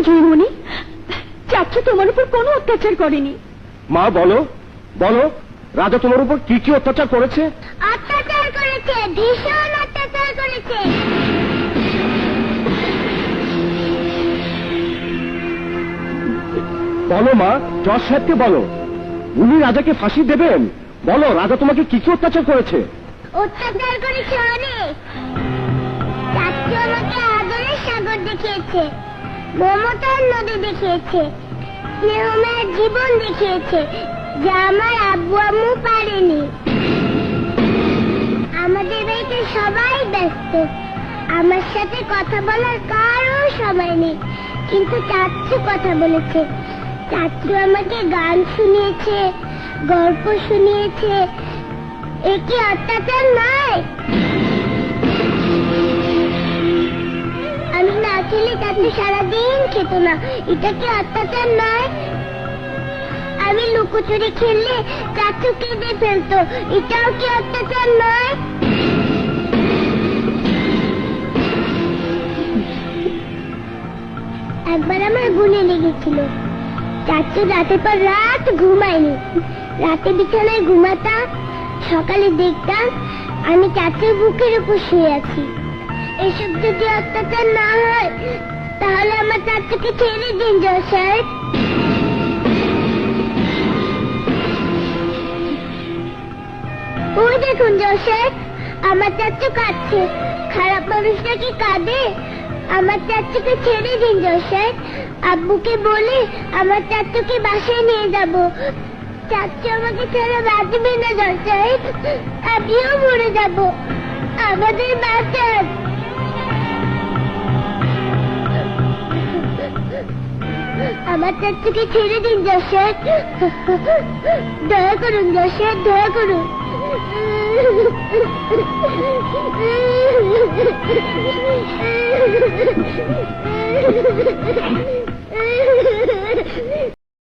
জয়মণি, চাচ্চু তোমার উপর কোনো অত্যাচার করেনি। মা বলো বলো, রাজা তোমার উপর কি কি অত্যাচার করেছে? অত্যাচার করেছে, ভীষণ অত্যাচার করেছে। বলো মা, জজ সাহেবকে বলো, উনি রাজাকে ফাঁসি দেবেন। বলো, রাজা তোমাকে কি কি অত্যাচার করেছে? অত্যাচার করেছে অনেক। চাচ্চু আমাকে আদরের সাগর দেখিয়েছে, মমতার নদী দেখিয়েছে, স্নেহময় জীবন দেখিয়েছে, যা আমার আব্বু আম্মু পারেনি। আমাদের বাড়িতে সবাই ব্যস্ত, আমার সাথে কথা বলার কারো সময় নেই, কিন্তু চাচ্চু কথা বলেছে। চাচ্চু আমাকে গান শুনিয়েছে, গল্প শুনিয়েছে। এ কি অত্যাচার নয়? আমি না খেলে চাচ্চু সারাদিন খেত না, এটা কি অত্যাচার নয়? আমি লুকোচুরি খেললে চাচ্চু কেঁদে ফেলতো, এটাও কি অত্যাচার নয়? একবার আমার গুনে লেগেছিল, চাচ্চু রাতের পর রাত ঘুমায়নি। রাতে বিছানায় ঘুমাতাম, সকালে দেখতাম আমি চাচ্চুর বুকের উপর শুয়ে আছি। এসব যদি অত্যাচার না হয়, তাহলে আমার চাচ্চুকে ছেড়ে দিন জজ সাহেব। ওই দেখুন জজ সাহেব, আমার চাচ্চু কাঁদছে। খারাপ মানুষটা কি কাঁদে? আমার চাচ্চুকে ছেড়ে দিন জজ সাহেব। আব্বুকে বলে আমার চাচ্চুকে বাসায় নিয়ে যাব। চাচ্চু আমাকে ছেড়ে বাঁচবে না জজ সাহেব, আমিও মরে যাব। আমাদের বাঁচান। আমার চাচ্চুকে ছেড়ে দিন জজ সাহেব, দয়া করুন জজ সাহেব, দয়া করুন।